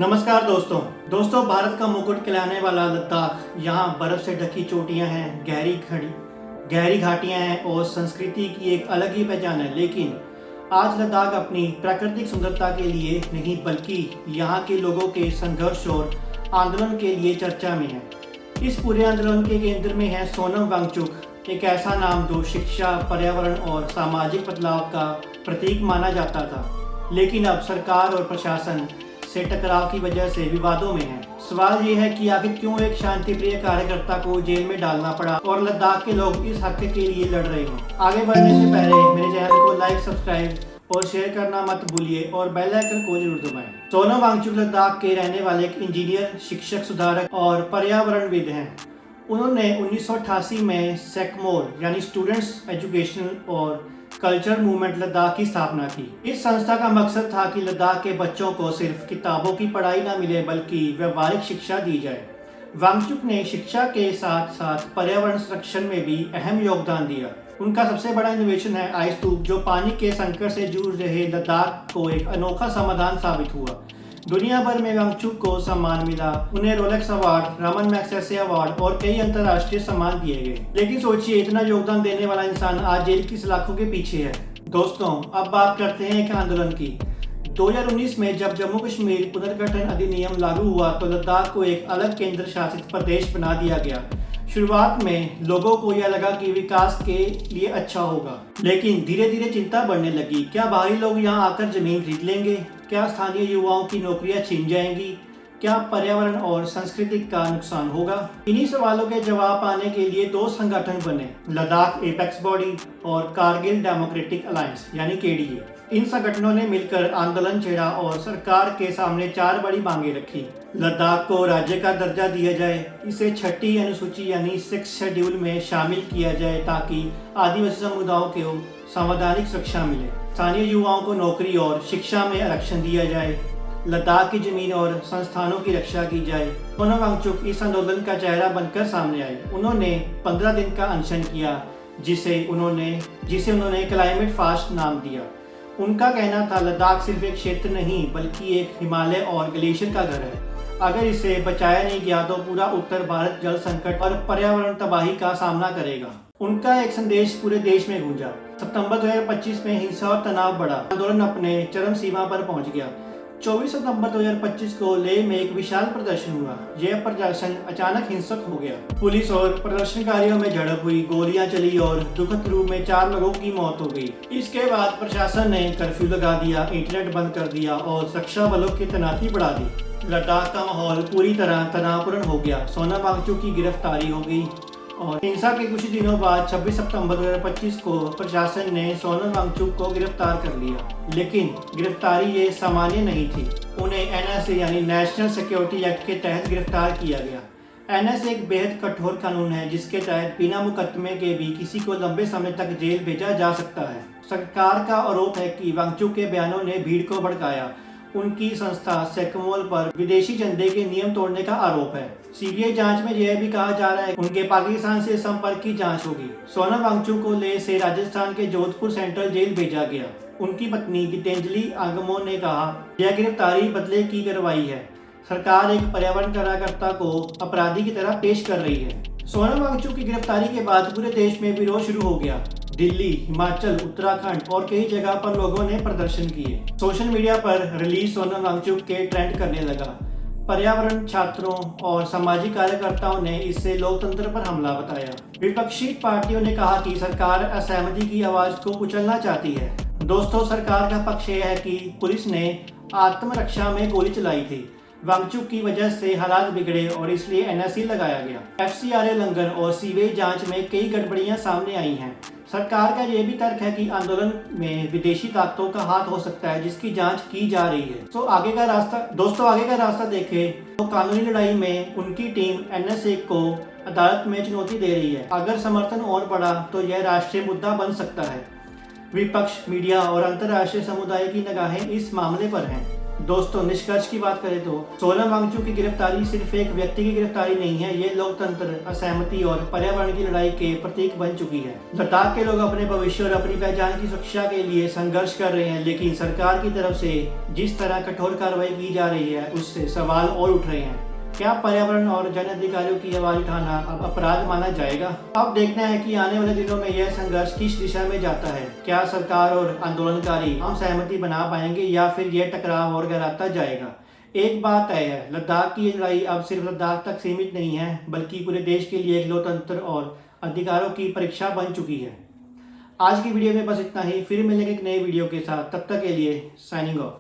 नमस्कार दोस्तों भारत का मुकुट खिलाने वाला लद्दाख, यहाँ बर्फ से ढकी चोटियाँ हैं, गहरी घाटियाँ हैं और संस्कृति की एक अलग ही पहचान है। लेकिन आज लद्दाख अपनी प्राकृतिक सुंदरता के लिए नहीं बल्कि यहाँ के लोगों के संघर्ष और आंदोलन के लिए चर्चा में है। इस पूरे आंदोलन के केंद्र में है सोनम वांगचुक, एक ऐसा नाम जो शिक्षा, पर्यावरण और सामाजिक बदलाव का प्रतीक माना जाता था, लेकिन अब सरकार और प्रशासन से टकराव की वजह से विवादों में है। सवाल ये है कि आखिर क्यों एक शांतिप्रिय कार्यकर्ता को जेल में डालना पड़ा और लद्दाख के लोग इस हक के लिए लड़ रहे हों। आगे बढ़ने से पहले मेरे चैनल को लाइक, सब्सक्राइब और शेयर करना मत भूलिए और बेल आइकन को जरूर दबाएं। सोनम वांगचुक लद्दाख के रहने वाले एक इंजीनियर, शिक्षक, सुधारक और पर्यावरणविद हैं। उन्होंने 1988 में सेकमोर यानी स्टूडेंट्स एजुकेशनल और कल्चर मूवमेंट लद्दाख की स्थापना की। इस संस्था का मकसद था कि लद्दाख के बच्चों को सिर्फ किताबों की पढ़ाई न मिले बल्कि व्यवहारिक शिक्षा दी जाए। वांगचुक ने शिक्षा के साथ साथ पर्यावरण संरक्षण में भी अहम योगदान दिया। उनका सबसे बड़ा इनोवेशन है आइस ट्यूब, जो पानी के संकट से जूझ रहे लद्दाख को एक अनोखा समाधान साबित हुआ। दुनिया भर में वांगचुक को सम्मान मिला। उन्हें Rolex award, Raman Magsaysay award और कई अंतर्राष्ट्रीय सम्मान दिए गए। लेकिन सोचिए, इतना योगदान देने वाला इंसान आज जेल की सलाखों के पीछे है। दोस्तों, अब बात करते हैं एक आंदोलन की। 2019 में जब जम्मू कश्मीर पुनर्गठन अधिनियम लागू हुआ तो लद्दाख को एक अलग केंद्र शासित प्रदेश बना दिया गया। शुरुआत में लोगों को यह लगा कि विकास के लिए अच्छा होगा, लेकिन धीरे धीरे चिंता बढ़ने लगी। क्या बाहरी लोग यहाँ आकर जमीन खरीद लेंगे? क्या स्थानीय युवाओं की नौकरियां छीन जाएंगी? क्या पर्यावरण और संस्कृति का नुकसान होगा? इन्हीं सवालों के जवाब पाने के लिए दो संगठन बने, लद्दाख एपेक्स बॉडी और कारगिल डेमोक्रेटिक अलायंस यानी KDA। इन संगठनों ने मिलकर आंदोलन छेड़ा और सरकार के सामने 4 बड़ी मांगे रखी। लद्दाख को राज्य का दर्जा दिया जाए, इसे 6ठी अनुसूची यानी 6th शेड्यूल में शामिल किया जाए ताकि आदिवासी समुदायों को संवैधानिक सुरक्षा मिले। स्थानीय युवाओं को नौकरी और शिक्षा में आरक्षण दिया जाए। लद्दाख की जमीन और संस्थानों की रक्षा की जाए। सोनम वांगचुक इस आंदोलन का चेहरा बनकर सामने आए। उन्होंने 15 दिन का अनशन किया, जिसे उन्होंने क्लाइमेट फास्ट नाम दिया। उनका कहना था, लद्दाख सिर्फ एक क्षेत्र नहीं बल्कि एक हिमालय और ग्लेशियर का घर है। अगर इसे बचाया नहीं गया तो पूरा उत्तर भारत जल संकट और पर्यावरण तबाही का सामना करेगा। उनका एक संदेश पूरे देश में गूंजा। सितंबर 2025 में हिंसा और तनाव बढ़ा। आंदोलन अपने चरम सीमा पर पहुंच गया। 24 सितंबर 2025 को लेह में एक विशाल प्रदर्शन हुआ। यह प्रदर्शन अचानक हिंसक हो गया। पुलिस और प्रदर्शनकारियों में झड़प हुई, गोलियां चली और दुखद रूप में 4 लोगों की मौत हो गई। इसके बाद प्रशासन ने कर्फ्यू लगा दिया, इंटरनेट बंद कर दिया और सुरक्षा बलों की तैनाती बढ़ा दी। लद्दाख का माहौल पूरी तरह तनावपूर्ण हो गया। सोनम वांगचुक की गिरफ्तारी हो गई और हिंसा के कुछ दिनों बाद 26 सितंबर 2025 को प्रशासन ने सोनम वांगचुक को गिरफ्तार कर लिया। लेकिन गिरफ्तारी ये सामान्य नहीं थी। उन्हें NSA यानी नेशनल सिक्योरिटी एक्ट के तहत गिरफ्तार किया गया। NSA एक बेहद कठोर कानून है जिसके तहत बिना मुकदमे के भी किसी को लंबे समय तक जेल भेजा जा सकता है। सरकार का आरोप है कि वांगचुक के बयानों ने भीड़ को भड़काया। उनकी संस्था सेकमोल पर विदेशी झंडे के नियम तोड़ने का आरोप है। CBI जांच में यह भी कहा जा रहा है उनके पाकिस्तान से संपर्क की जांच होगी। सोनम वांगचुक को लेह से राजस्थान के जोधपुर सेंट्रल जेल भेजा गया। उनकी पत्नी गीतांजलि आंगमो ने कहा, यह गिरफ्तारी बदले की कार्रवाई है। सरकार एक पर्यावरण कार्यकर्ता को अपराधी की तरह पेश कर रही है। सोनम वांगचुक की गिरफ्तारी के बाद पूरे देश में विरोध शुरू हो गया। दिल्ली, हिमाचल, उत्तराखंड और कई जगह पर लोगों ने प्रदर्शन किए। सोशल मीडिया पर रिलीज सोनम वांगचुक के ट्रेंड करने लगा। पर्यावरण, छात्रों और सामाजिक कार्यकर्ताओं ने इसे लोकतंत्र पर हमला बताया। विपक्षी पार्टियों ने कहा कि सरकार असहमति की आवाज को कुचलना चाहती है। दोस्तों, सरकार का पक्ष यह है कि पुलिस ने आत्मरक्षा में गोली चलाई थी। वांगचुक की वजह से हालात बिगड़े और इसलिए NSA लगाया गया। FCRA उल्लंघन और CBI जांच में कई गड़बड़ियां सामने आई हैं। सरकार का यह भी तर्क है कि आंदोलन में विदेशी ताकतों का हाथ हो सकता है, जिसकी जांच की जा रही है। तो आगे का रास्ता देखें तो कानूनी लड़ाई में उनकी टीम NSA को अदालत में चुनौती दे रही है। अगर समर्थन और बढ़ा तो यह राष्ट्रीय मुद्दा बन सकता है। विपक्ष, मीडिया और अंतर्राष्ट्रीय समुदाय की निगाहें इस मामले पर हैं। दोस्तों निष्कर्ष की बात करें तो सोनम वांगचुक की गिरफ्तारी सिर्फ एक व्यक्ति की गिरफ्तारी नहीं है, ये लोकतंत्र, असहमति और पर्यावरण की लड़ाई के प्रतीक बन चुकी है। लद्दाख के लोग अपने भविष्य और अपनी पहचान की सुरक्षा के लिए संघर्ष कर रहे हैं, लेकिन सरकार की तरफ से जिस तरह कठोर कार्रवाई की जा रही है उससे सवाल और उठ रहे हैं। क्या पर्यावरण और जन अधिकारियों की आवाज उठाना अब अपराध माना जाएगा? अब देखना है कि आने वाले दिनों में यह संघर्ष किस दिशा में जाता है। क्या सरकार और आंदोलनकारी हम सहमति बना पाएंगे या फिर यह टकराव और गहराता जाएगा? एक बात तय है, लद्दाख की लड़ाई अब सिर्फ लद्दाख तक सीमित नहीं है, बल्कि पूरे देश के लिए एक लोकतंत्र और अधिकारों की परीक्षा बन चुकी है। आज की वीडियो में बस इतना ही, फिर मिलेंगे एक नए वीडियो के साथ, तब तक के लिए साइनिंग ऑफ।